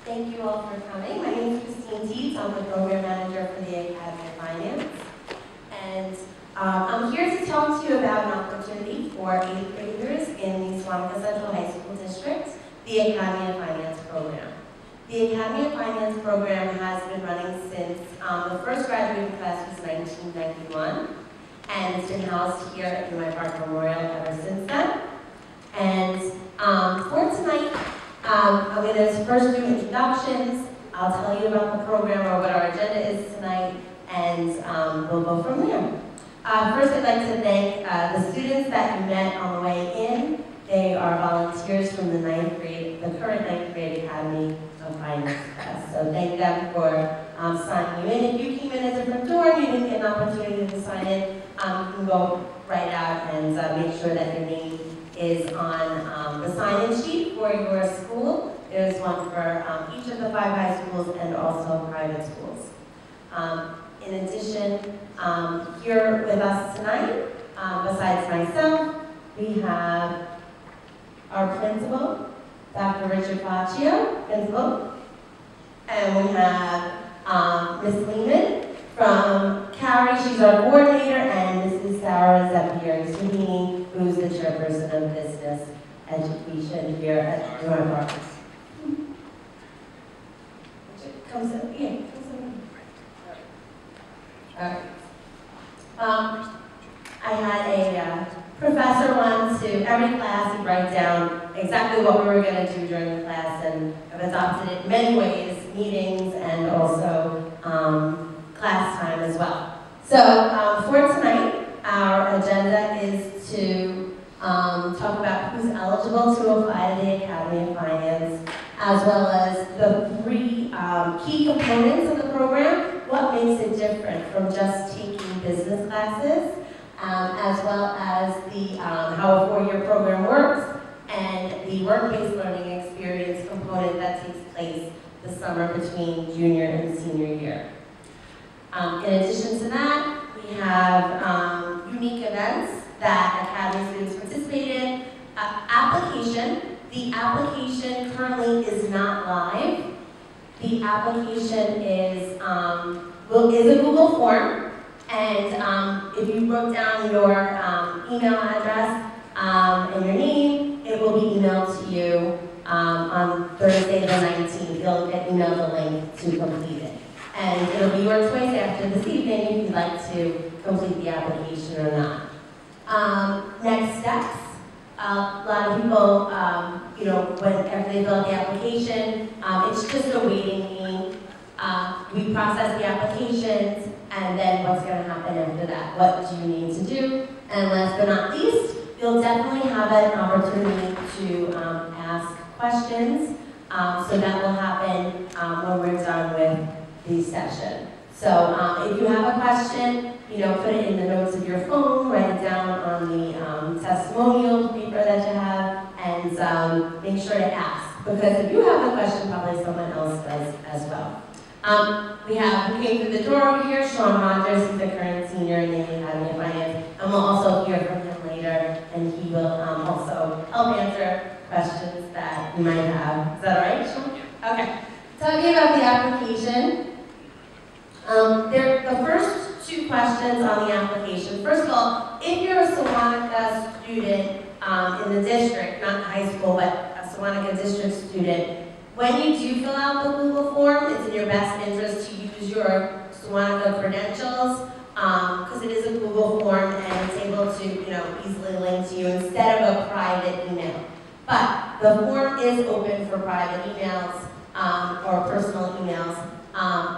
Thank you all for coming. My name is Christine Dietz. I'm the Program Manager for the Academy of Finance. And I'm here to talk to you about an opportunity for 8th graders in the Swanica Central High School District, the Academy of Finance program. The Academy of Finance program has been running since the first graduating class was 1991, and it's been housed here at Hyde Park Memorial ever since then. And for tonight, I'm going to first do introductions. I'll tell you about the program or what our agenda is tonight, and we'll go from there. First, I'd like to thank the students that you met on the way in. They are volunteers from the current 9th grade Academy of Finance class. So thank them for signing you in. If you came in a different door and you didn't get an opportunity to sign in, you can go right out and make sure that your name is on the sign-in sheet for your school. There's one for each of the 5 high schools and also private schools. In addition, here with us tonight, besides myself, we have our principal, Dr. Richard Faccio, principal, and we have Ms. Lehman from Carrie. She's our coordinator, and Mrs. Sarah Zeppier-Sweeney, who's the chairperson of business education here at Hyde Park. Comes up, yeah, comes up. All right. I had a professor once who, every class, he'd write down exactly what we were going to do during the class, and I've adopted it in many ways, meetings and also class time as well. So for tonight, our agenda is to talk about who's eligible to apply to the Academy of Finance, as well as the 3 key components of the program, what makes it different from just taking business classes, as well as the how a 4-year program works, and the work-based learning experience component that takes place the summer between junior and senior year. In addition to that, we have unique events that Academy students participate in. The application currently is not live. The application is a Google form, and if you wrote down your email address and your name, it will be emailed to you on Thursday the 19th. You'll get emailed the link to complete it. And it'll be your choice after this evening if you'd like to complete the application or not. Next steps. A lot of people, after they fill out the application, it's just a waiting game. We process the applications, and then what's going to happen after that? What do you need to do? And last but not least, you'll definitely have an opportunity to ask questions. So that will happen when we're done with the session. So if you have a question, put it in the notes of your phone, write it down on the testimonial paper that you have, and make sure to ask. Because if you have a question, probably someone else does as well. We came through the door over here, Sean Rogers, he's the current senior in the Academy of Finance, and we'll also hear from him later, and he will also help answer questions that you might have. Is that all right, Sean? Okay. Talking about the application, the first 2 questions on the application. First of all, if you're a Sewanica student in the district, not high school, but a Sewanica district student, when you do fill out the Google form, it's in your best interest to use your Sewanica credentials, because it is a Google form and it's able to easily link to you instead of a private email. But the form is open for private emails or personal emails,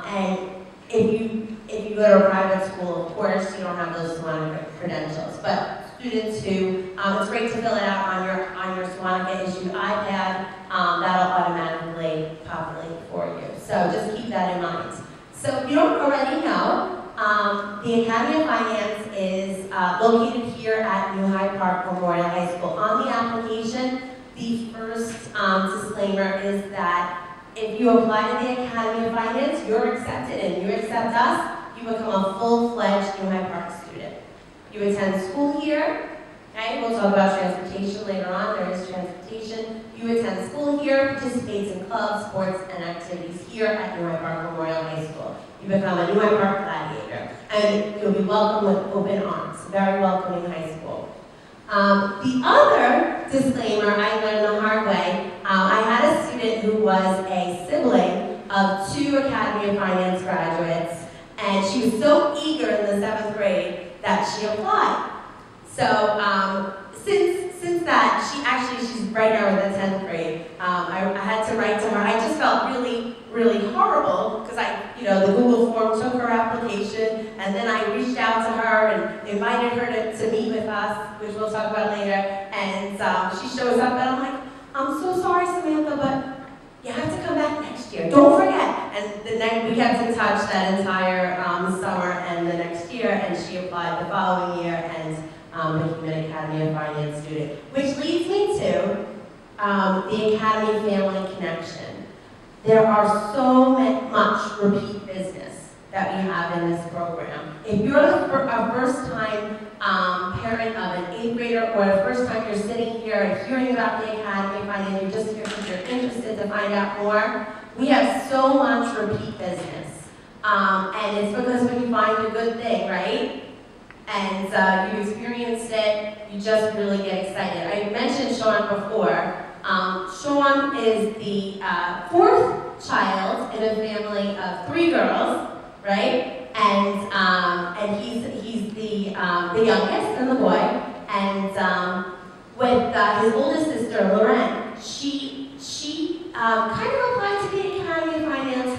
and if you go to a private school, of course, you don't have those Sewanica credentials. But students who, it's great to fill it out on your Sewanica issued iPad. That'll automatically populate for you. So just keep that in mind. So if you don't already know, the Academy of Finance is located here at New Hyde Park Memorial High School. On the application, the first disclaimer is that if you apply to the Academy of Finance, you're accepted, and you accept us, you become a full-fledged New Hyde Park student. You attend school here, okay? We'll talk about transportation later on. There is transportation. You attend school here, participates in clubs, sports, and activities. activities here at New Hyde Park Memorial High School. You become a New Hyde Park gladiator, and you'll be welcomed with open arms. Very welcoming high school. The other disclaimer I learned the hard way, I had a student who was a sibling of 2 Academy of Finance graduates, and she was so eager in the 7th grade that she applied. So since that, she's right now in the 10th grade. I had to write to her. I just felt really, really horrible because the Google form took her application, and then I reached out to her and invited her to meet with us, which we'll talk about later. And she shows up, and I'm like, I'm so sorry, Samantha, but you have to come back next year. Don't forget. And we kept in touch that entire summer and the next year, and she applied the following year and became an Academy of Finance student, which leads me to the Academy Family Connection. There are so much repeat business that we have in this program. If you're a first-time parent of an 8th grader, or the first time you're sitting here and hearing about the Academy of Finance, you're just here because you're interested to find out more, we have so much repeat business. And it's because when you find a good thing, right? And you experienced it, you just really get excited. I mentioned Sean before. Sean is the 4th child in a family of 3 girls, right? And he's the youngest and the boy. And with his oldest sister, Lauren, she kind of applied to the Academy of Finance.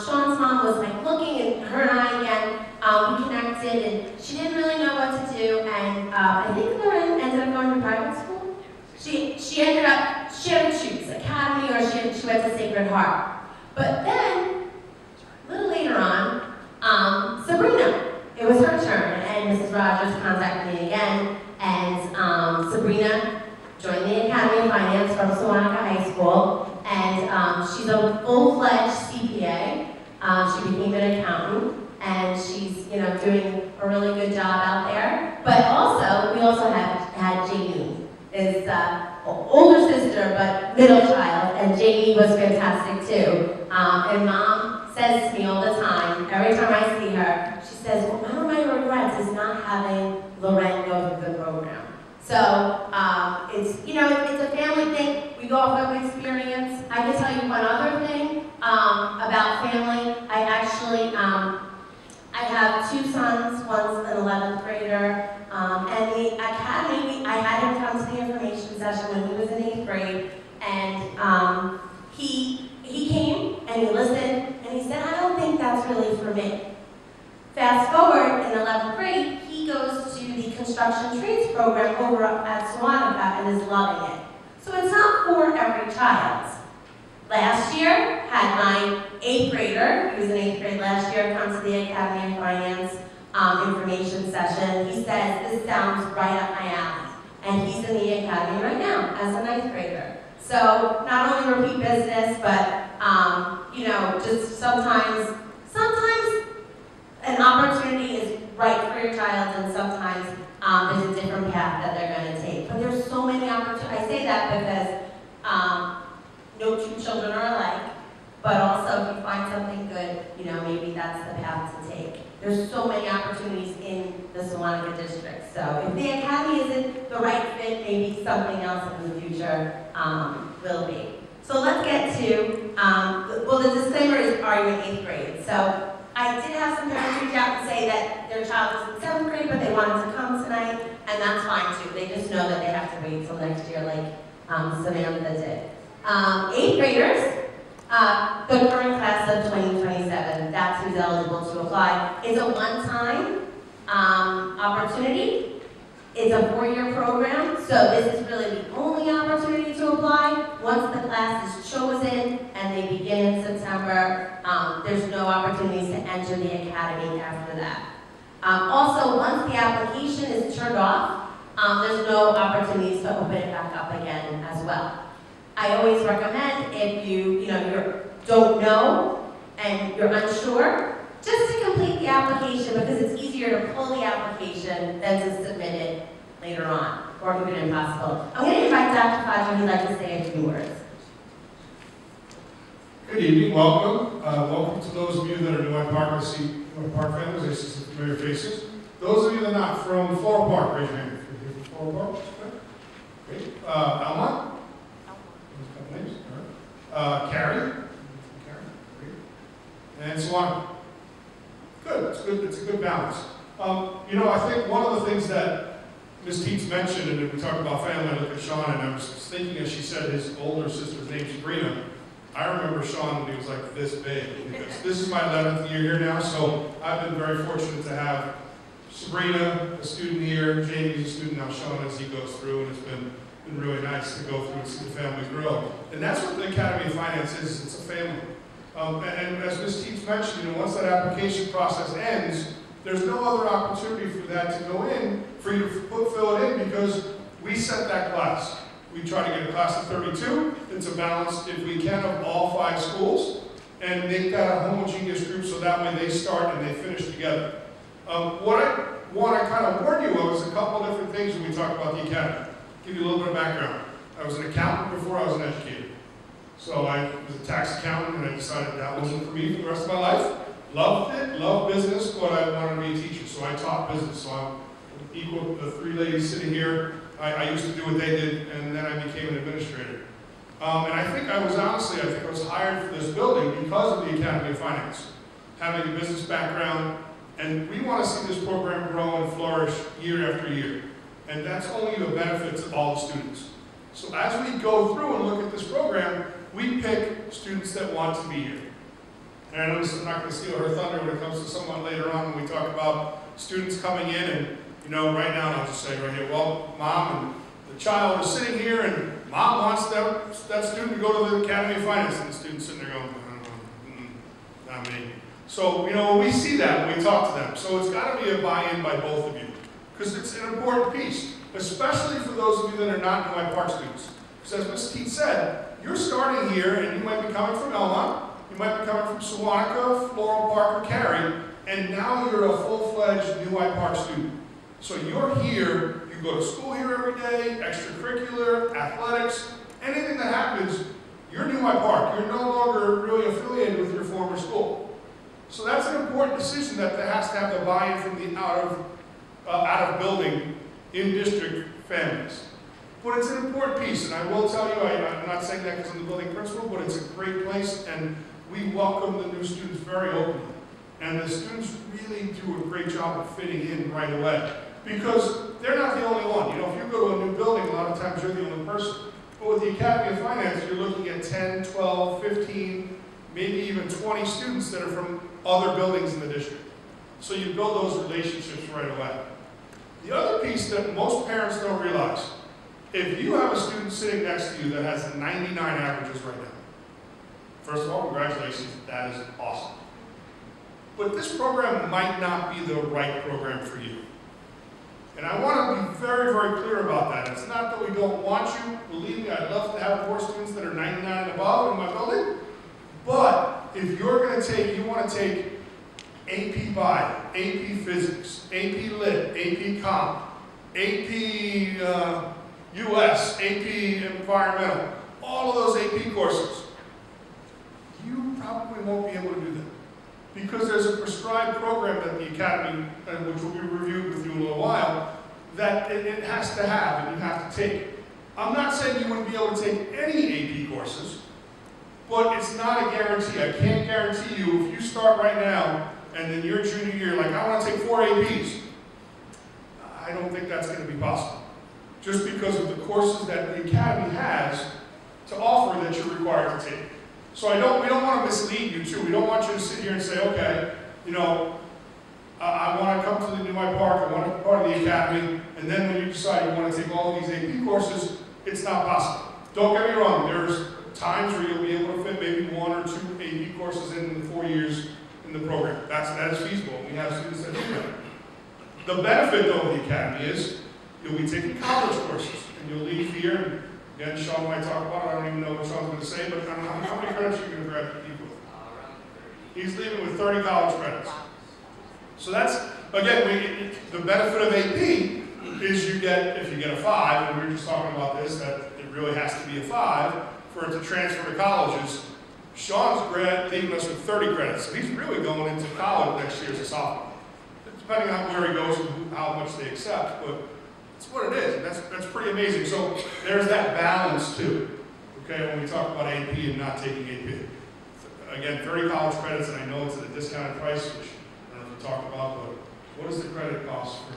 Sean's mom was like looking at her and I again. We connected, and she didn't really know what to do. And I think Lauren ended up going to private school. She ended up, she had to choose Academy, or she went to Sacred Heart. But then, a little later on, Sabrina, it was her turn, and Mrs. Rogers contacted me again, and Sabrina joined the Academy of Finance from Sewanaka High School, and she's a full-fledged CPA. She became an accountant, and she's doing a really good job out there. But also, we also had Jamie, his older sister, but middle child, and Jamie was fantastic too. And Mom says to me all the time, every time I see her, she says, well, one of my regrets is not having Lorraine go through the program. So it's a family thing. We go off of experience. I can tell you one other thing about family. I have 2 sons. One's an 11th grader, and the Academy. I had him come to the information session when he was in 8th grade, and he came and he listened, and he said, I don't think that's really for me. Fast forward, in 11th grade, he goes to the construction trades program over at Sewanaka and is loving it. So it's not for every child. Last year, had my 8th grader, he was in 8th grade last year, come to the Academy of Finance information session. He says, this sounds right up my alley. And he's in the Academy right now as a 9th grader. So not only repeat business, but just sometimes an opportunity is right for your child, and sometimes there's a different path that they're going to take. But there's so many opportunities. I say that because no 2 children are alike, but also if you find something good, maybe that's the path to take. There's so many opportunities in the Sewanaka district. So if the Academy isn't the right fit, maybe something else in the future will be. So let's get to, the disclaimer is, are you in 8th grade? So I did have some parents reach out and say that their child was in 7th grade, but they wanted to come tonight, and that's fine too. They just know that they have to wait till next year, like Samantha did. 8th graders, the current class of 2027, that's who's eligible to apply. It's a one-time opportunity. It's a 4-year program, so this is really the only opportunity to apply. Once the class is chosen and they begin in September, there's no opportunities to enter the academy after that. Also, once the application is turned off, there's no opportunities to open it back up again as well. I always recommend, if you don't know and you're unsure, just to complete the application, because it's easier to pull the application than to submit it later on, or even impossible. I'm going to invite Dr. Fadra, he'd like to say a few words. Good evening, welcome. Welcome to those of you that are new at Park. I see New Park families, I see some familiar faces. Those of you that are not from Floral Park, raise your hand. If you're here from Floral Park, great. Almont? There's a couple names. All right. Carrie? Great. And Swan? Good, it's good, it's a good balance. I think one of the things that Ms. Teets mentioned, and we talked about family, I looked at Sean, and I was thinking as she said his older sister's name, Sabrina. I remember Sean when he was like this big, because this is my 11th year here now, so I've been very fortunate to have Sabrina, a student here, Jamie's a student now, Sean as he goes through, and it's been really nice to go through and see the family grow. And that's what the Academy of Finance is, it's a family. And as Ms. Teets mentioned, once that application process ends, there's no other opportunity for that to go in, for you to fill it in, because we set that class. We try to get a class of 32. It's a balance, if we can, of all 5 schools, and make that a homogeneous group so that way they start and they finish together. What I want to kind of warn you of is a couple of different things when we talk about the academy. Give you a little bit of background. I was an accountant before I was an educator. So I was a tax accountant, and I decided that wasn't for me for the rest of my life. Loved it, loved business, but I wanted to be a teacher, so I taught business. So I'm equal to the 3 ladies sitting here. I used to do what they did, and then I became an administrator. And I think I was hired for this building because of the Academy of Finance, having a business background, and we want to see this program grow and flourish year after year. And that's only a benefit to all the students. So as we go through and look at this program, we pick students that want to be here. And I know I'm not going to steal her thunder when it comes to someone later on when we talk about students coming in and right now, I'll just say right here, well, mom and the child is sitting here, and mom wants that student to go to the Academy of Finance, and the student's sitting there going, not me. So, we see that when we talk to them. So it's got to be a buy-in by both of you, because it's an important piece, especially for those of you that are not New Hyde Park students. Because as Ms. Teets said, you're starting here, and you might be coming from Elmont, you might be coming from Sewanaka, Floral Park, or Cary, and now you're a full-fledged New Hyde Park student. So you're here, you go to school here every day, extracurricular, athletics, anything that happens, you're New Hyde Park. You're no longer really affiliated with your former school. So that's an important decision that has to have the buy-in from the out of building, in-district families. But it's an important piece, and I will tell you, I'm not saying that because I'm the building principal, but it's a great place, and we welcome the new students very openly. And the students really do a great job of fitting in right away. Because they're not the only one. If you go to a new building, a lot of times you're the only person. But with the Academy of Finance, you're looking at 10, 12, 15, maybe even 20 students that are from other buildings in the district. So you build those relationships right away. The other piece that most parents don't realize, if you have a student sitting next to you that has 99 averages right now, first of all, congratulations, that is awesome. But this program might not be the right program for you. And I want to be very, very clear about that. It's not that we don't want you. Believe me, I'd love to have more students that are 99 and above in my building. But if you're going to you want to take AP Bio, AP Physics, AP Lit, AP Comp, AP US, AP Environmental, all of those AP courses, you probably won't be able to do that. Because there's a prescribed program that the Academy, which will be reviewed with you in a little while, that it has to have and you have to take. I'm not saying you wouldn't be able to take any AP courses, but it's not a guarantee. I can't guarantee you if you start right now and then your junior year, like I want to take 4 APs. I don't think that's going to be possible. Just because of the courses that the Academy has to offer that you're required to take. So we don't want to mislead you too. We don't want you to sit here and say, okay, I want to come to the New Hyde Park, I want to be part of the Academy, and then when you decide you want to take all of these AP courses, it's not possible. Don't get me wrong, there's times where you'll be able to fit maybe 1 or 2 AP courses in the 4 years in the program. That is feasible. We have students that do that. The benefit though of the Academy is you'll be taking college courses, and you'll leave here. Again, Sean might talk about it. I don't even know what Sean's going to say, but I don't know how many credits you're going to graduate with. He's leaving with 30 college credits. So that's, again, the benefit of AP is if you get a 5, and we were just talking about this, that it really has to be a 5 for it to transfer to colleges. Sean's leaving us with 30 credits, so he's really going into college next year as a sophomore. Depending on where he goes and how much they accept, but it's what it is, and that's pretty amazing. So there's that balance too, okay, when we talk about AP and not taking AP. Again, 30 college credits, and I know it's at a discounted price, which I don't know if we talked about, but what is the credit cost for?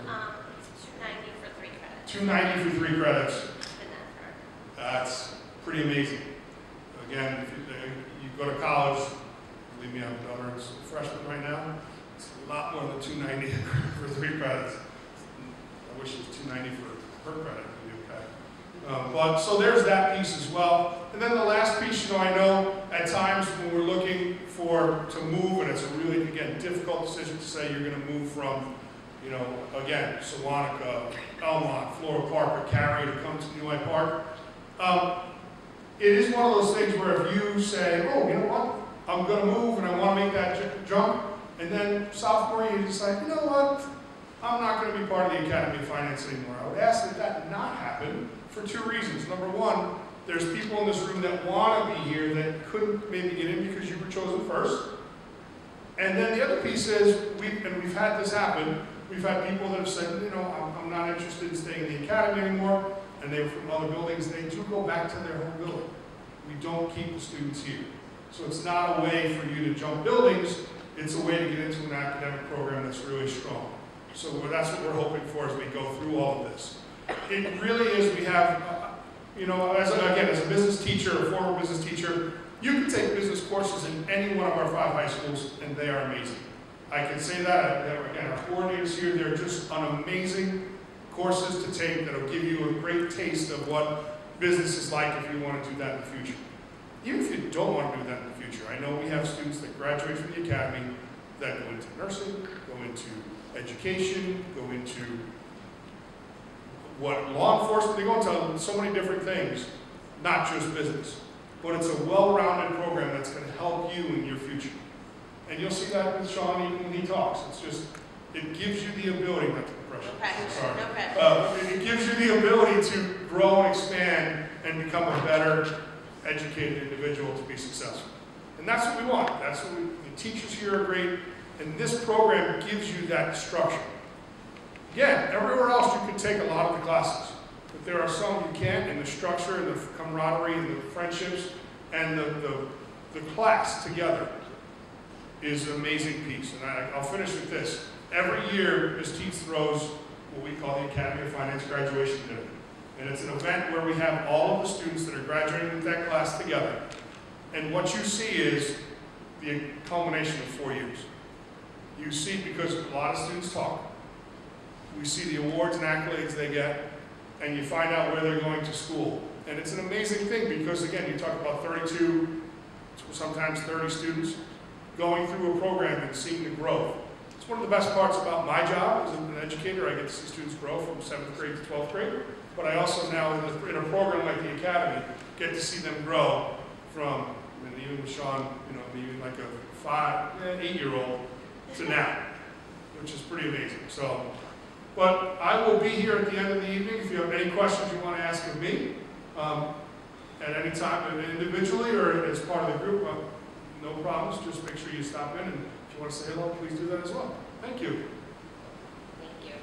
It's $290 for 3 credits. $290 for 3 credits. Been that forever. That's pretty amazing. Again, if you go to college, believe me, I'm a freshman right now. It's a lot more than $290 for 3 credits. I wish it was $290 per credit. It'd be okay. But so there's that piece as well. And then the last piece, I know at times when we're looking to move, and it's a really, again, difficult decision to say you're going to move from, again, Sewantica, Elmont, Floral Park, or Cary to come to New Hyde Park. It is one of those things where if you say, oh, you know what, I'm going to move and I want to make that jump, and then sophomore year you decide, you know what, I'm not going to be part of the Academy of Finance anymore. I would ask that not happen for 2 reasons. Number one, there's people in this room that want to be here that couldn't maybe get in because you were chosen first. And then the other piece is, we've had this happen, we've had people that have said, I'm not interested in staying in the Academy anymore, and they were from other buildings, they do go back to their home building. We don't keep the students here. So it's not a way for you to jump buildings, it's a way to get into an academic program that's really strong. So that's what we're hoping for as we go through all of this. It really is, we have, as a business teacher, a former business teacher, you can take business courses in any one of our 5 high schools, and they are amazing. I can say that, again, our coordinators here, they're just an amazing courses to take that will give you a great taste of what business is like if you want to do that in the future. Even if you don't want to do that in the future, I know we have students that graduate from the Academy that go into nursing, go into education, go into law enforcement, they go into so many different things, not just business. But it's a well-rounded program that's going to help you in your future. And you'll see that with Sean even when he talks. It gives you the ability, not to pressure. Sorry. It gives you the ability to grow and expand and become a better educated individual to be successful. And that's what we want. The teachers here are great, and this program gives you that structure. Again, everywhere else you can take a lot of the classes, but there are some you can't, and the structure and the camaraderie and the friendships and the class together is an amazing piece. And I'll finish with this. Every year, Ms. Teets throws what we call the Academy of Finance Graduation Dinner. And it's an event where we have all of the students that are graduating with that class together. And what you see is the culmination of 4 years. You see, because a lot of students talk, we see the awards and accolades they get, and you find out where they're going to school. And it's an amazing thing because, again, you talk about 32, sometimes 30 students going through a program and seeing the growth. It's one of the best parts about my job as an educator. I get to see students grow from 7th grade to 12th grade, but I also now, in a program like the Academy, get to see them grow from, even with Sean, even like a 8-year-old to now, which is pretty amazing. So, but I will be here at the end of the evening if you have any questions you want to ask of me at any time, individually or as part of the group. No problems. Just make sure you stop in, and if you want to say hello, please do that as well. Thank you. Thank you.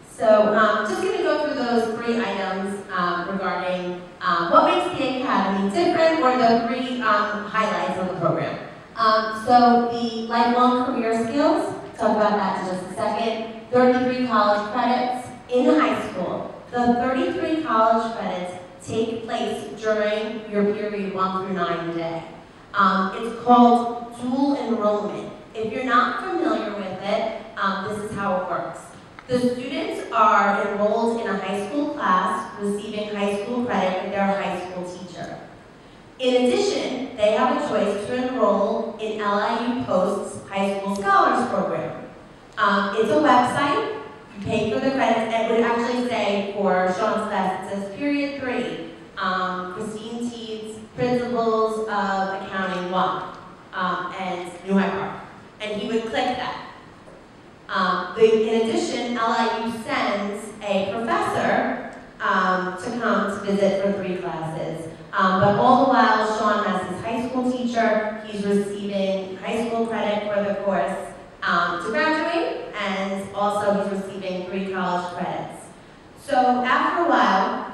So, just going to go through those 3 items regarding what makes the Academy different, or the 3 highlights of the program. So, the lifelong career skills, talk about that in just a second. 33 college credits in high school. The 33 college credits take place during your period 1 through 9 day. It's called dual enrollment. If you're not familiar with it, this is how it works. The students are enrolled in a high school class, receiving high school credit with their high school teacher. In addition, they have a choice to enroll in LIU Post's High School Scholars Program. It's a website. You pay for the credits. It would actually say, for Sean's class, it says period 3, Christine Teets, Principles of Accounting 1, and New Hyde Park. And he would click that. In addition, LIU sends a professor to come to visit for 3 classes. But all the while, Sean, as his high school teacher, he's receiving high school credit for the course to graduate, and also he's receiving 3 college credits. So after a while,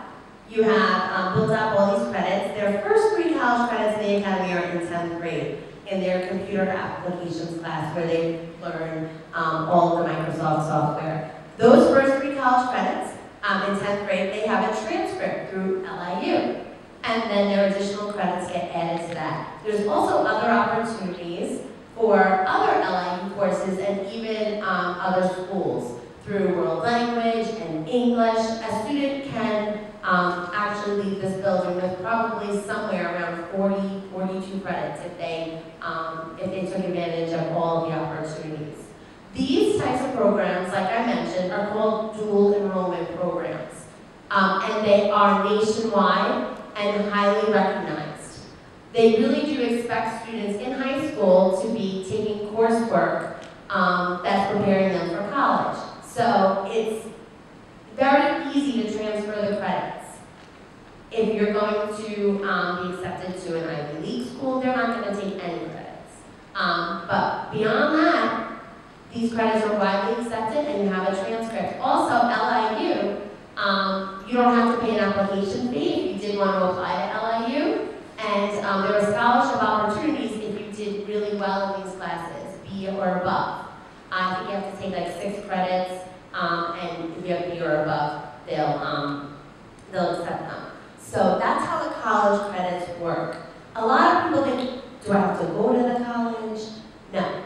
you have built up all these credits. Their first 3 college credits in the academy are in 10th grade in their computer applications class, where they learn all of the Microsoft software. Those first 3 college credits in 10th grade, they have a transcript through LIU. And then their additional credits get added to that. There's also other opportunities for other LIU courses and even other schools through world language and English. A student can actually leave this building with probably somewhere around 40, 42 credits if they took advantage of all the opportunities. These types of programs, like I mentioned, are called dual enrollment programs. And they are nationwide and highly recognized. They really do expect students in high school to be taking coursework that's preparing them for college. So it's very easy to transfer the credits. If you're going to be accepted to an Ivy League school, they're not going to take any credits. But beyond that, these credits are widely accepted and you have a transcript. Also, LIU, you don't have to pay an application fee if you did want to apply to LIU. And there are scholarship opportunities if you did really well in these classes, B or above. I think you have to take like 6 credits, and if you have B or above, they'll accept them. So that's how the college credits work. A lot of people think, do I have to go to the college? No.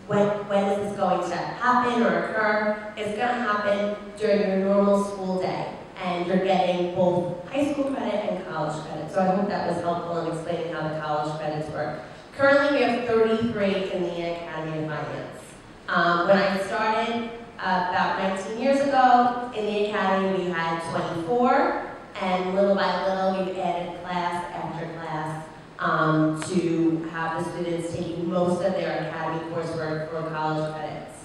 When is this going to happen or occur? It's going to happen during your normal school day. And you're getting both high school credit and college credit. So I hope that was helpful in explaining how the college credits work. Currently, we have 33 in the Academy of Finance. When I started about 19 years ago in the Academy, we had 24. And little by little, we've added class after class to have the students taking most of their Academy coursework for college credits.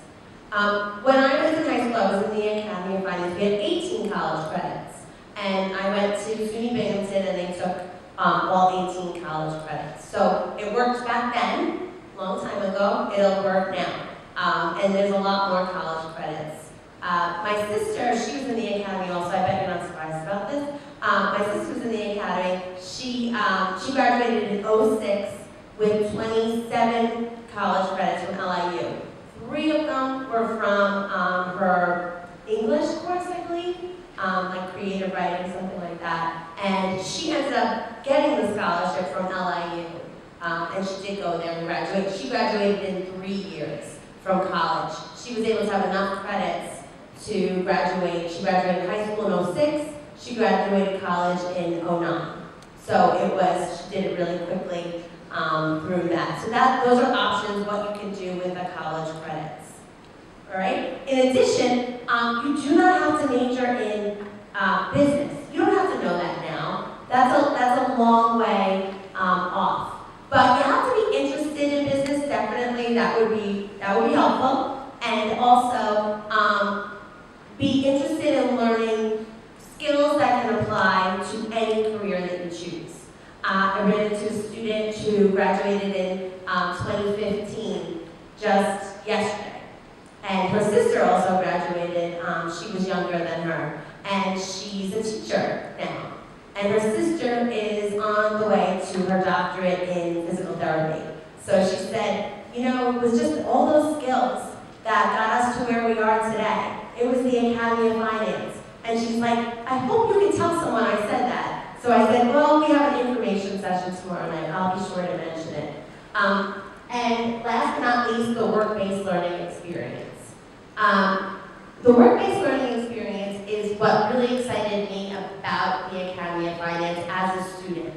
When I was in high school, I was in the Academy of Finance. We had 18 college credits. And I went to SUNY Binghamton and they took all 18 college credits. So it worked back then, a long time ago. It'll work now. And there's a lot more college credits. My sister, she was in the Academy also. I bet you're not surprised about this. My sister was in the Academy. She graduated in 2006 with 27 college credits from LIU. 3 of them were from her English course, I believe, like creative writing, something like that. And she ended up getting the scholarship from LIU. And she did go there and graduate. She graduated in 3 years from college. She was able to have enough credits to graduate. She graduated high school in 2006. She graduated college in 2009. So she did it really quickly through that. So those are options, what you can do with the college credits. All right? In addition, you do not have to major in business. You don't have to know that now. That's a long way off. But you have to be interested in business, definitely. That would be helpful. And also be interested in learning skills that can apply to any career that you choose. I ran into a student who graduated in 2015, just yesterday. And her sister also graduated. She was younger than her. And she's a teacher now. And her sister is on the way to her doctorate in physical therapy. So she said, it was just all those skills that got us to where we are today. It was the Academy of Finance. And she's like, I hope you can tell someone I said that. So I said, well, we have an information session tomorrow night. I'll be sure to mention it. And last but not least, the work-based learning experience. The work-based learning experience is what really excited me about the Academy of Finance as a student.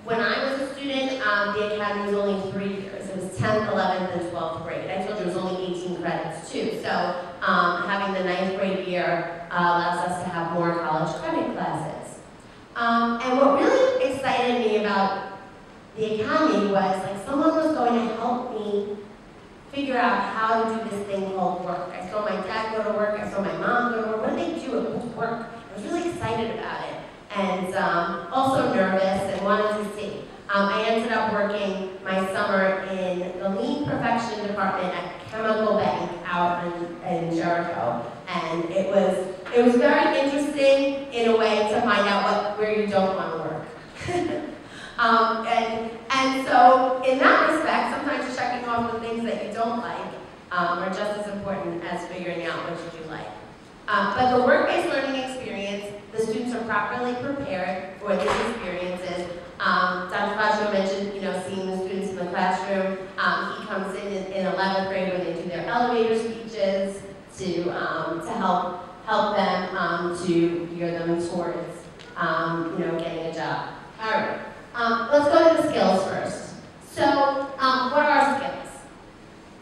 When I was a student, the Academy was only 3 years. It was 10th, 11th, and 12th grade. I told you it was only 18 credits too. So having the 9th grade year allows us to have more college credit classes. And what really excited me about the Academy was someone was going to help me figure out how to do this thing called work. I saw my dad go to work, I saw my mom go to work. What do they do? It was work. I was really excited about it. And also nervous. chemical bank out in Jericho, and it was very interesting in a way to find out where you don't want to work. And so in that respect, sometimes just checking off the things that you don't like are just as important as figuring out what you do like. But the work-based learning experience, the students are properly prepared for these experiences. Dr. Fazio mentioned, seeing the students in the classroom. He comes in 11th grade when they do their elevator speeches to help them to gear them towards, getting a job. All right, let's go to the skills first. So, what are our skills?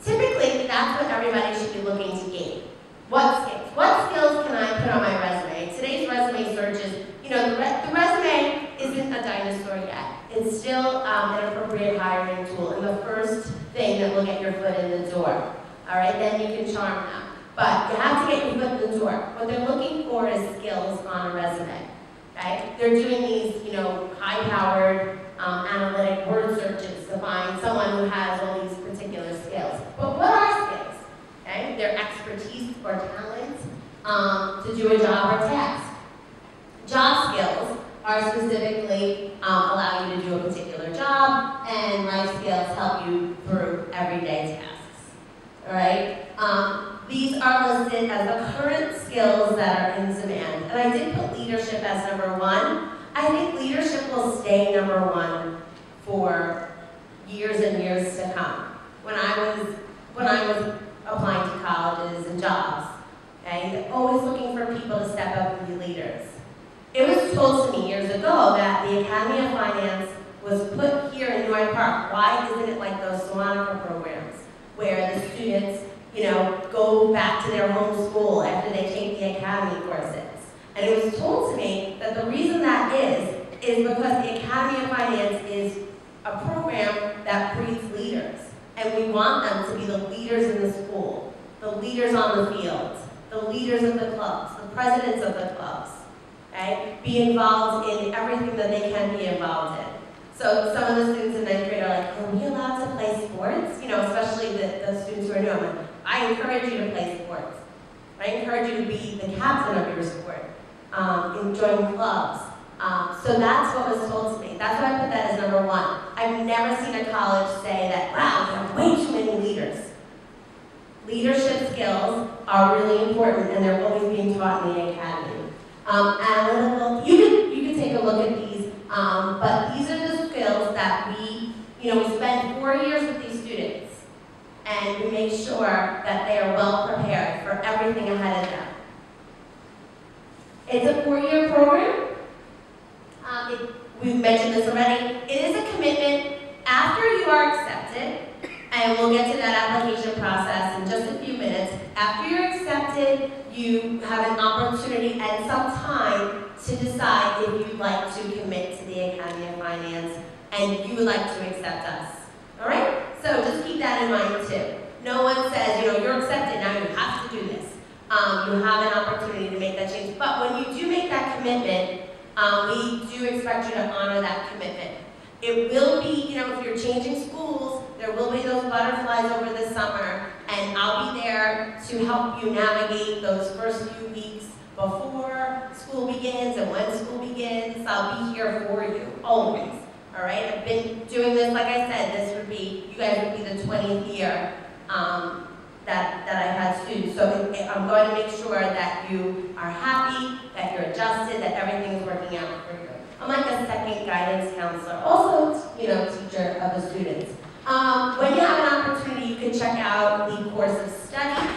Typically, that's what everybody should be looking to gain. What skills? What skills can I put on my resume? Today's resume search is, the resume isn't a dinosaur yet. It's still an appropriate hiring tool, and the first thing that will get your foot in the door. All right, then you can charm them. But you have to get your foot in the door. What they're looking for is skills on a resume. Okay? They're doing these, high-powered analytic word searches to find someone who has all these particular skills. But what are skills? Okay? They're expertise or talent to do a job or task. Job skills are specifically allow you to do a particular job, and life skills help you through everyday tasks. All right? These are listed as the current skills that are in demand. And I did put leadership as number one. I think leadership will stay number one for years and years to come. When I was applying to colleges and jobs, okay, they're always looking for people to step up and be leaders. It was told to me years ago that the Academy of Finance was put here in Hyde Park. Why isn't it like those Salonica programs where the students, go back to their home school after they take the academy courses? And it was told to me that the reason that is because the Academy of Finance is a program that breeds leaders. And we want them to be the leaders in the school, the leaders on the field, the leaders of the clubs, the presidents of the clubs. Okay? Be involved in everything that they can be involved in. So some of the students in 9th grade are like, are we allowed to play sports? Especially the students who are new. I encourage you to play sports. I encourage you to be the captain of your sport, join clubs. So that's what was told to me. That's why I put that as number one. I've never seen a college say that, wow, we have way too many leaders. Leadership skills are really important, and they're always being taught in the academy. Analytical, you can take a look at these, but these are the skills that we spend 4 years with these students, and we make sure that they are well prepared for everything ahead of them. It's a 4-year program. We've mentioned this already. It is a commitment after you are accepted, and we'll get to that application process in just a few minutes. After you're accepted, you have an opportunity and some time to decide if you'd like to commit to the Academy of Finance and you would like to accept us. All right? So just keep that in mind too. No one says, you're accepted, now you have to do this. You have an opportunity to make that change. But when you do make that commitment, we do expect you to honor that commitment. It will be, if you're changing schools, there will be those butterflies over the summer, and I'll be there to help you navigate those first few weeks before school begins and when school begins. I'll be here for you, always. All right? I've been doing this, like I said, you guys would be the 20th year that I've had students. So I'm going to make sure that you are happy, that you're adjusted, that everything is working out for you. I'm like a second guidance counselor, also, teacher of the students. When you have an opportunity, you can check out the course of study.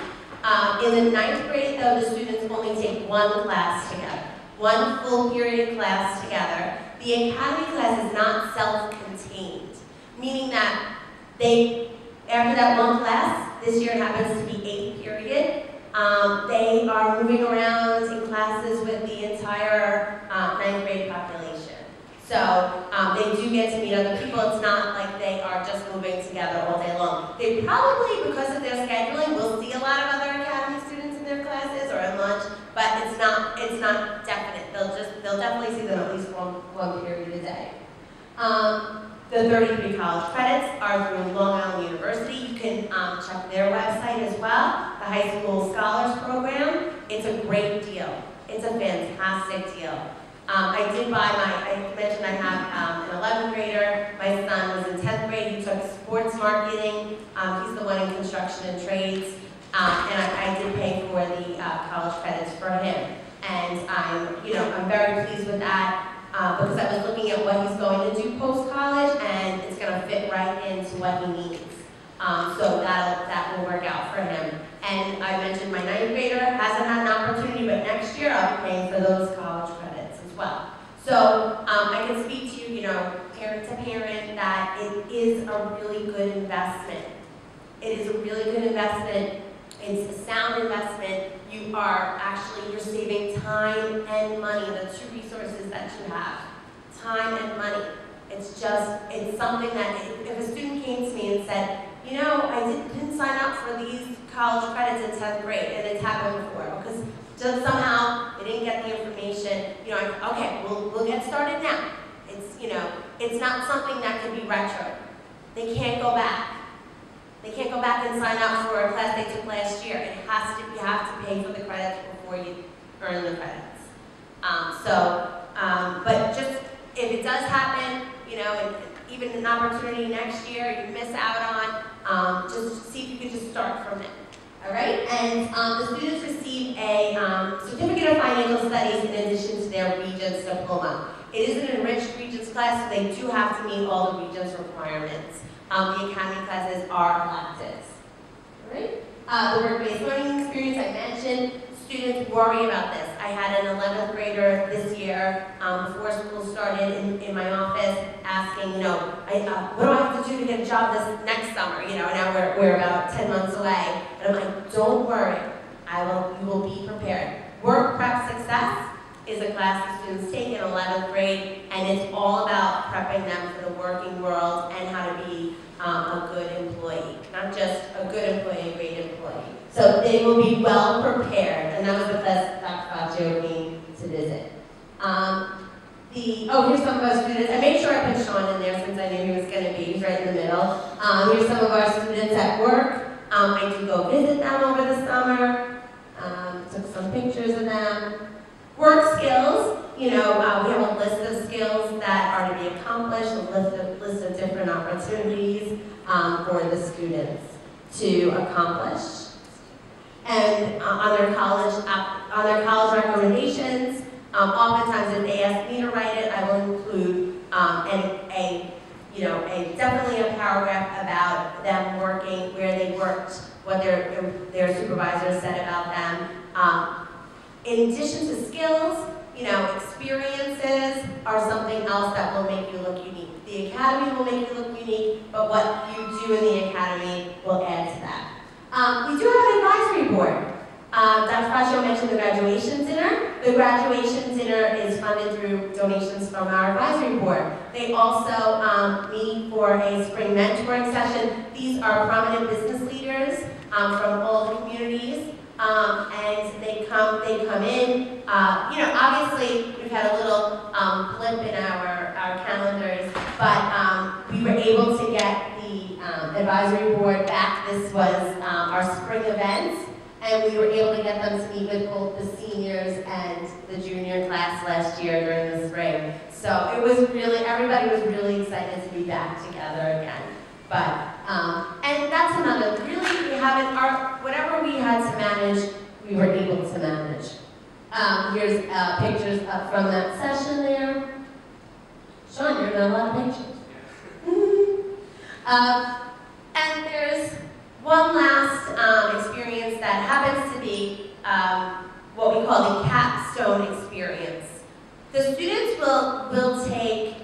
In the 9th grade, though, the students only take one class together, one full period class together. The academy class is not self-contained, meaning that after that one class, this year it happens to be 8th period, they are moving around in classes with the entire 9th grade population. So they do get to meet other people. It's not like they are just moving together all day long. They probably, because of their scheduling, will see a lot of other academy students in their classes or at lunch, but it's not definite. They'll definitely see them at least one period a day. The 33 college credits are through Long Island University. You can check their website as well, the High School Scholars Program. It's a great deal. It's a fantastic deal. I mentioned I have an 11th grader. My son was in 10th grade. He took sports marketing. He's the one in construction and trades. And I did pay for the college credits for him. And I'm very pleased with that because I was looking at what he's going to do post-college, and it's going to fit right into what he needs. So that will work out for him. And I mentioned my 9th grader hasn't had an opportunity, but next year I'll be paying for those college credits as well. So I can speak to you, parent to parent, that it is a really good investment. It is a really good investment. It's a sound investment. You're saving time and money, the two resources that you have, time and money. It's something that if a student came to me and said, I didn't sign up for these college credits in 10th grade, and it's happened before, because just somehow they didn't get the information, okay, we'll get started now. It's not something that can be retro. They can't go back. They can't go back and sign up for a class they took last year. You have to pay for the credits before you earn the credits. But just if it does happen, and even an opportunity next year you miss out on, just see if you can just start from it. All right? And the students receive a certificate of financial studies in addition to their Regents diploma. It is an enriched Regents class, so they do have to meet all the Regents requirements. The academy classes are electives. All right? The work-based learning experience I mentioned, students worry about this. I had an 11th grader this year, before school started in my office, asking, what do I have to do to get a job this next summer? Now we're about 10 months away. And I'm like, don't worry, you will be prepared. Work Prep Success is a class that students take in 11th grade, and it's all about prepping them for the working world and how to be a good employee. Not just a good employee, a great employee. So they will be well prepared, and that was the class Dr. Faccio came to visit. Here's some of our students. I made sure I put Sean in there since I knew he was going to be. He's right in the middle. Here's some of our students at work. I do go visit them over the summer. Took some pictures of them. Work skills. We have a list of skills that are to be accomplished, a list of different opportunities for the students to accomplish. And on their college recommendations, oftentimes if they ask me to write it, I will include definitely a paragraph about them working, where they worked, what their supervisors said about them. In addition to skills, experiences are something else that will make you look unique. The academy will make you look unique, but what you do in the academy will add to that. We do have an advisory board. Dr. Faccio mentioned the graduation dinner. The graduation dinner is funded through donations from our advisory board. They also meet for a spring mentoring session. These are prominent business leaders from all the communities. And they come in. Obviously we've had a little blip in our calendars, but we were able to get the advisory board back. This was our spring event, and we were able to get them to meet with both the seniors and the junior class last year during the spring. So everybody was really excited to be back together again. But, and that's another, really, whatever we had to manage, we were able to manage. Here's pictures from that session there. Sean, you're in a lot of pictures. And there's one last experience that happens to be what we call the capstone experience. The students will take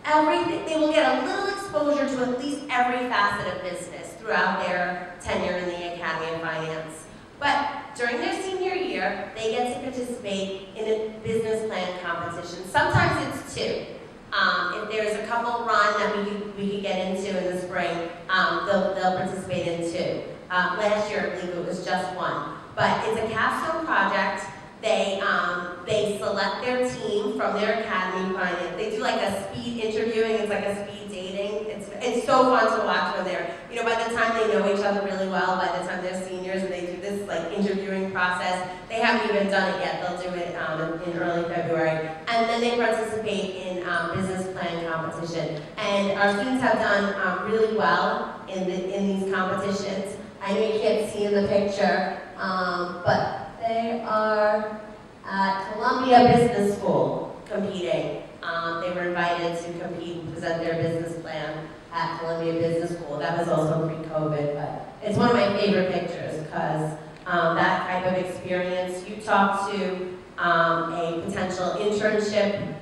everything, they will get a little exposure to at least every facet of business throughout their tenure in the Academy of Finance. But during their senior year, they get to participate in a business plan competition. Sometimes it's two. If there's a couple run that we could get into in the spring, they'll participate in two. Last year, I believe it was just one. But it's a capstone project. They select their team from their academy finance. They do like a speed interviewing. It's like a speed dating. It's it's so fun to watch when they're, by the time they know each other really well, by the time they're seniors and they do this like interviewing process, they haven't even done it yet. They'll do it in early February. And then they participate in business plan competition. And our students have done really well in these competitions. I know you can't see in the picture, but they are at Columbia Business School competing. They were invited to compete and present their business plan at Columbia Business School. That was also pre-COVID, but it's one of my favorite pictures because that type of experience, you talk to a potential internship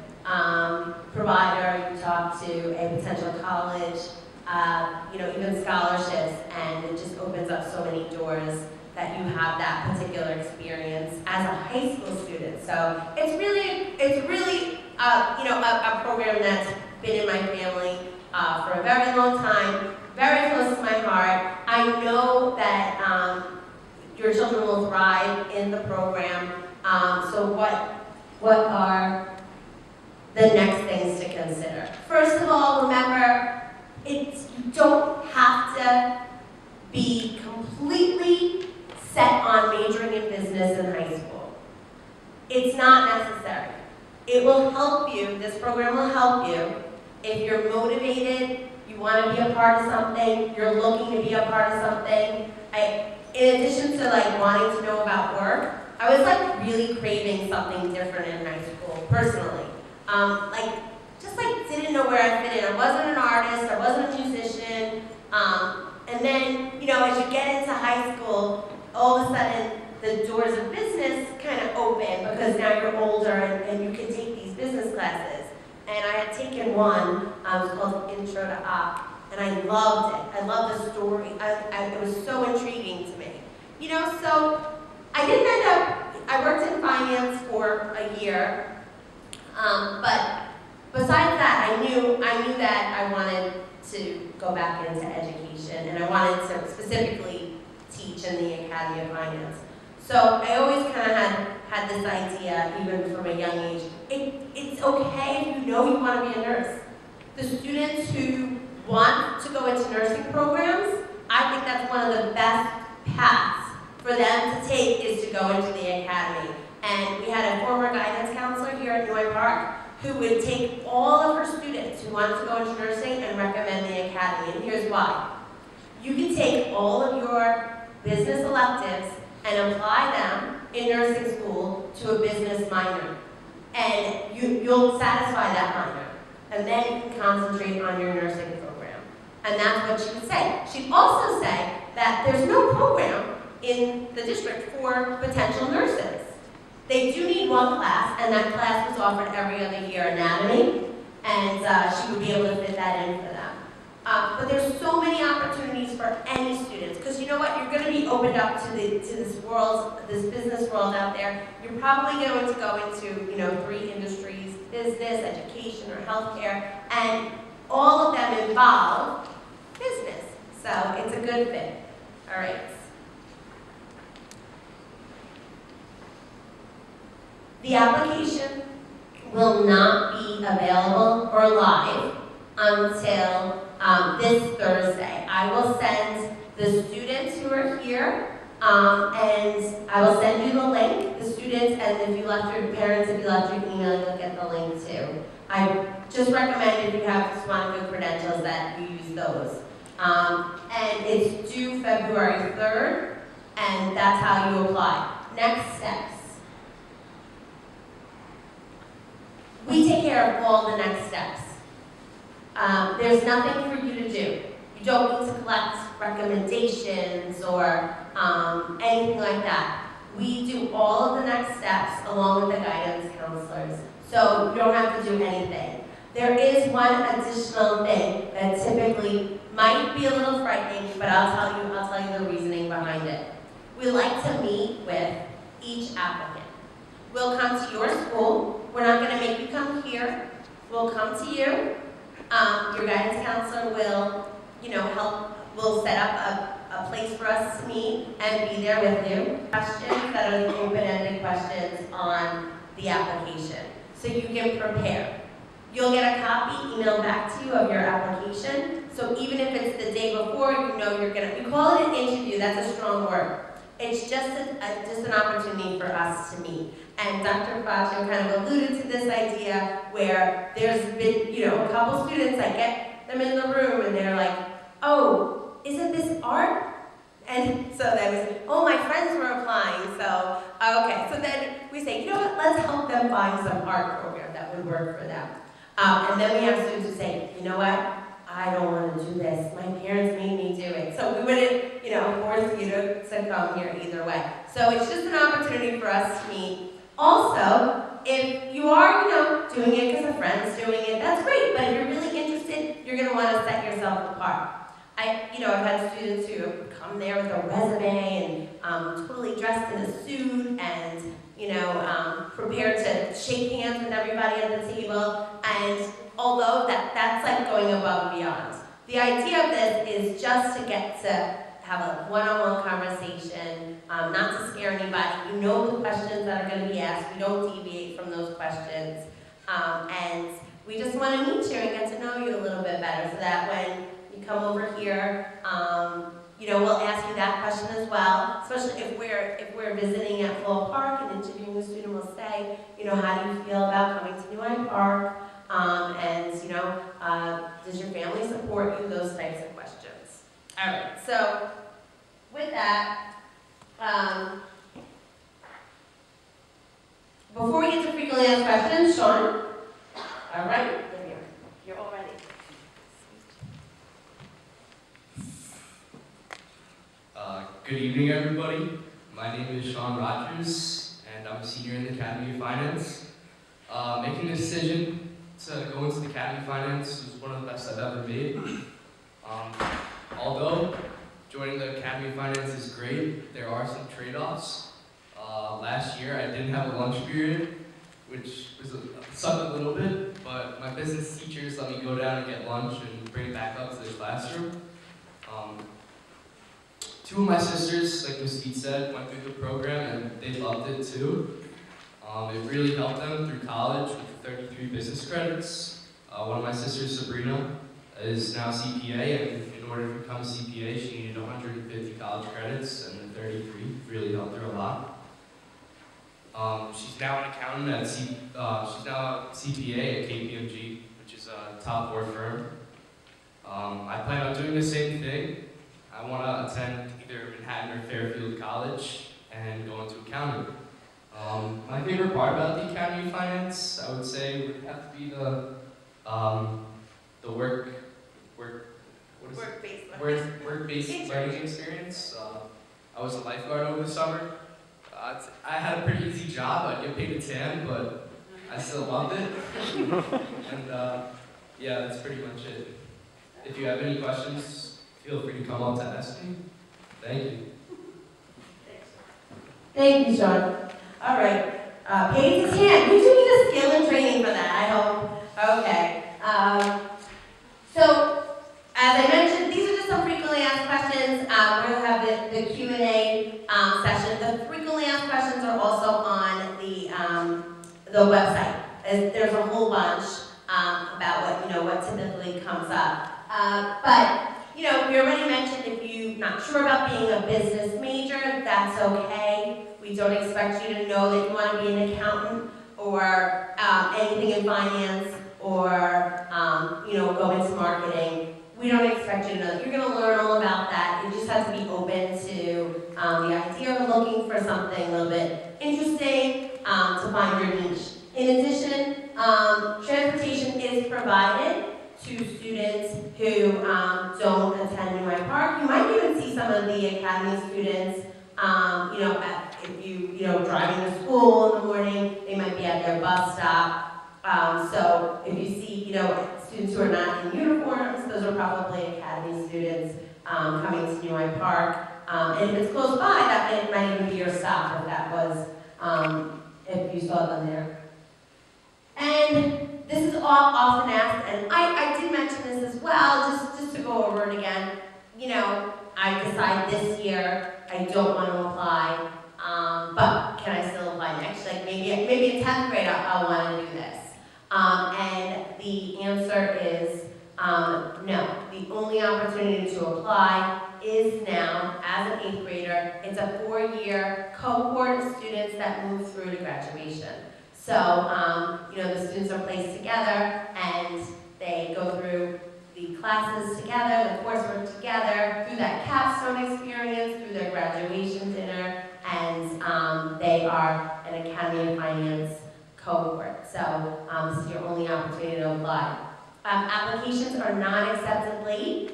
provider, you talk to a potential college, even scholarships, and it just opens up so many doors that you have that particular experience as a high school student. So it's really a program that's been in my family for a very long time, very close to my heart. I know that your children will thrive in the program. So what are the next things to consider? First of all, remember, you don't have to be completely set on majoring in business in high school. It's not necessary. It will help you, this program will help you if you're motivated, you want to be a part of something, you're looking to be a part of something. In addition to wanting to know about work, I was really craving something different in high school, personally. Didn't know where I fit in. I wasn't an artist, I wasn't a musician. And then, as you get into high school, all of a sudden, the doors of business kind of open because now you're older and you can take these business classes. And I had taken one, it was called Intro to Op, and I loved it. I loved the story. It was so intriguing to me. So I didn't end up, I worked in finance for a year, but besides that, I knew that I wanted to go back into education, and I wanted to specifically teach in the Academy of Finance. So I always kind of had this idea, even from a young age. It's okay if you know you want to be a nurse. The students who want to go into nursing programs, I think that's one of the best paths for them to take is to go into the academy. And we had a former guidance counselor here at New Park who would take all of her students who wanted to go into nursing and recommend the academy. And here's why. You can take all of your business electives and apply them in nursing school to a business minor. And you'll satisfy that minor. And then you can concentrate on your nursing program. And that's what she would say. She'd also say that there's no program in the district for potential nurses. They do need one class, and that class was offered every other year, anatomy, and she would be able to fit that in for them. But there's so many opportunities for any students, because you know what? You're going to be opened up to this world, this business world out there. You're probably going to go into 3 industries: business, education, or healthcare, and all of them involve business. So it's a good fit. All right. The application will not be available or live until this Thursday. I will send the students who are here, and I will send you the link, the students, and if you left your parents, if you left your email, you'll get the link too. I just recommend if you have SWANCO credentials that you use those. And it's due February 3rd, and that's how you apply. Next steps. We take care of all the next steps. There's nothing for you to do. You don't need to collect recommendations or anything like that. We do all of the next steps along with the guidance counselors. So you don't have to do anything. There is one additional thing that typically might be a little frightening, but I'll tell you the reasoning behind it. We like to meet with each applicant. We'll come to your school. We're not going to make you come here. We'll come to you. Your guidance counselor will, will set up a place for us to meet and be there with you. Questions that are the open-ended questions on the application, so you can prepare. You'll get a copy emailed back to you of your application. So even if it's the day before, you know you're gonna, we call it an interview, that's a strong word. It's just an opportunity for us to meet. And Dr. Faccio kind of alluded to this idea where there's been, a couple students, I get them in the room and they're like, oh, isn't this art? And so then we say, oh, my friends were applying, so, okay. So then we say, you know what, let's help them find some art program that would work for them. And then we have students who say, you know what, I don't want to do this. My parents made me do it. So we wouldn't, force you to come here either way. So it's just an opportunity for us to meet. Also, if you are, doing it because a friend's doing it, that's great. But if you're really interested, you're going to want to set yourself apart. I've had students who come there with a resume and totally dressed in a suit and, prepared to shake hands with everybody at the table. And although that's like going above and beyond. The idea of this is just to get to have a one-on-one conversation, not to scare anybody. You know the questions that are going to be asked. We don't deviate from those questions. And we just want to meet you and get to know you a little bit better so that when you come over here, we'll ask you that question as well, especially if we're visiting at Flow Park and interviewing a student, we'll say, how do you feel about coming to New Hyde Park? Does your family support you? Those types of questions. All right, so with that, before we get to frequently asked questions, Sean, all right, you're all ready. Good evening, everybody. My name is Sean Rogers, and I'm a senior in the Academy of Finance. Making the decision to go into the Academy of Finance was one of the best I've ever made. Although joining the Academy of Finance is great, there are some trade-offs. Last year, I didn't have a lunch period, which sucked a little bit, but my business teachers let me go down and get lunch and bring it back up to the classroom. Two of my sisters, like Ms. Pete said, went through the program and they loved it too. It really helped them through college with 33 business credits. One of my sisters, Sabrina, is now CPA, and in order to become a CPA, she needed 150 college credits, and the 33 really helped her a lot. She's now an accountant at she's now a CPA at KPMG, which is a top 4 firm. I plan on doing the same thing. I want to attend either Manhattan or Fairfield College and go into accounting. My favorite part about the Academy of Finance, I would say, would have to be the work-based learning experience. I was a lifeguard over the summer. I had a pretty easy job. I'd get paid a tan, but I still loved it. And that's pretty much it. If you have any questions, feel free to come up to ask me. Thank you. Thank you, Sean. All right. Paid to tan. We do need a skill and training for that, I hope. Okay. So, as I mentioned, these are just some frequently asked questions. We're going to have the Q&A session. The frequently asked questions are also on the website. There's a whole bunch about what typically comes up. But we already mentioned if you're not sure about being a business major, that's okay. We don't expect you to know that you want to be an accountant or anything in finance or go into marketing. We don't expect you to know that. You're going to learn all about that. You just have to be open to the idea of looking for something a little bit interesting to find your niche. In addition, transportation is provided to students who don't attend New Hyde Park. You might even see some of the Academy students, if you driving to school in the morning, they might be at their bus stop. So if you see, students who are not in uniforms, those are probably Academy students coming to New Hyde Park. And if it's close by, that might even be your stop if that was, if you saw them there. And this is often asked, and I did mention this as well, just to go over it again. I decide this year I don't want to apply, but can I still apply next? Like maybe in 10th grade I'll want to do this. And the 4-year cohort of students that move through to graduation. So, the students are placed together and they go through the classes together, the coursework together, through that capstone experience, through their graduation dinner, and they are an Academy of Finance cohort. So this is your only opportunity to apply. Applications are not accepted late.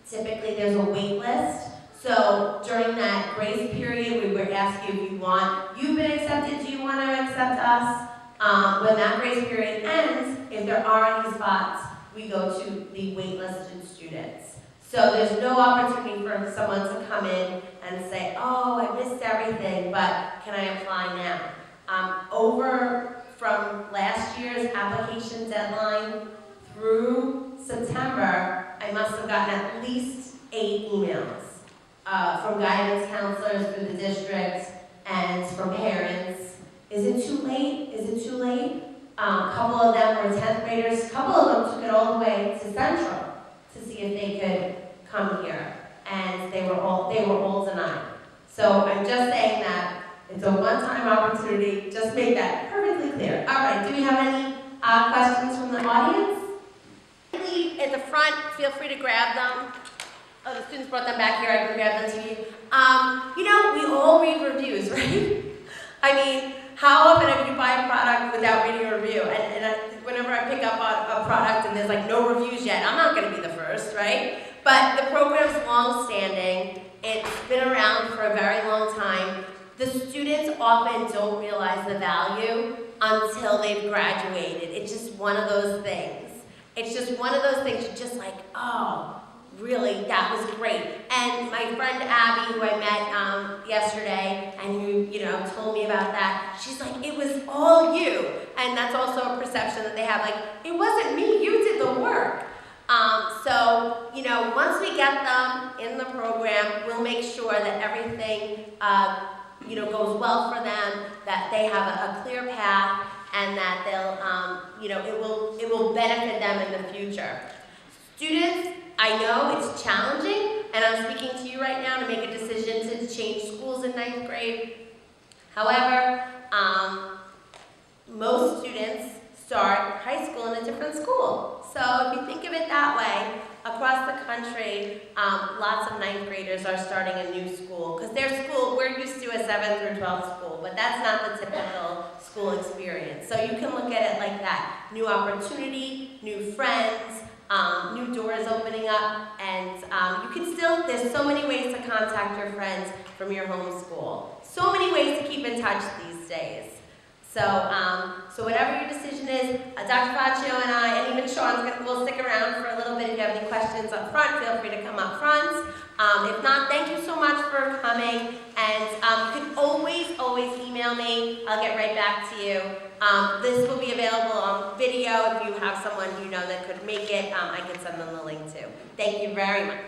Typically there's a wait list. So during that grace period, we would ask you if you've been accepted, do you want to accept us? When that grace period ends, if there are any spots, we go to the waitlisted students. So there's no opportunity for someone to come in and say, oh, I missed everything, but can I apply now? Over from last year's application deadline through September, I must have gotten at least 8 emails from guidance counselors through the district and from parents. Is it too late? Is it too late? A couple of them were 10th graders. A couple of them took it all the way to Central to see if they could come here, and they were all denied. So I'm just saying that it's a one-time opportunity. Just make that perfectly clear. All right. Do we have any questions from the audience? At the front, feel free to grab them. Oh, the students brought them back here. I can grab them to you. We all read reviews, right? I mean, how often have you buy a product without reading a review? Whenever I pick up a product and there's like no reviews yet, I'm not going to be the first, right? But the program's long-standing. It's been around for a very long time. The students often don't realize the value until they've graduated. It's just one of those things. It's just one of those things you're just like, oh, really, that was great. And my friend Abby, who I met yesterday, and who told me about that, she's like, it was all you. And that's also a perception that they have, like, it wasn't me, you did the work. Once we get them in the program, we'll make sure that everything goes well for them, that they have a clear path, and that they'll, it will benefit them in the future. Students, I know it's challenging, and I'm speaking to you right now to make a decision to change schools in 9th grade. However, most students start high school in a different school. So if you think of it that way, across the country, lots of 9th graders are starting a new school, because their school, we're used to a 7th through 12th school, but that's not the typical school experience. So you can look at it like that. New opportunity, new friends, new doors opening up, and you can still, there's so many ways to contact your friends from your home school. So many ways to keep in touch these days. So whatever your decision is, Dr. Faccio and I, and even Sean, will stick around for a little bit. If you have any questions up front, feel free to come up front. If not, thank you so much for coming. And you can always email me. I'll get right back to you. This will be available on video. If you have someone you know that could make it, I can send them the link too. Thank you very much.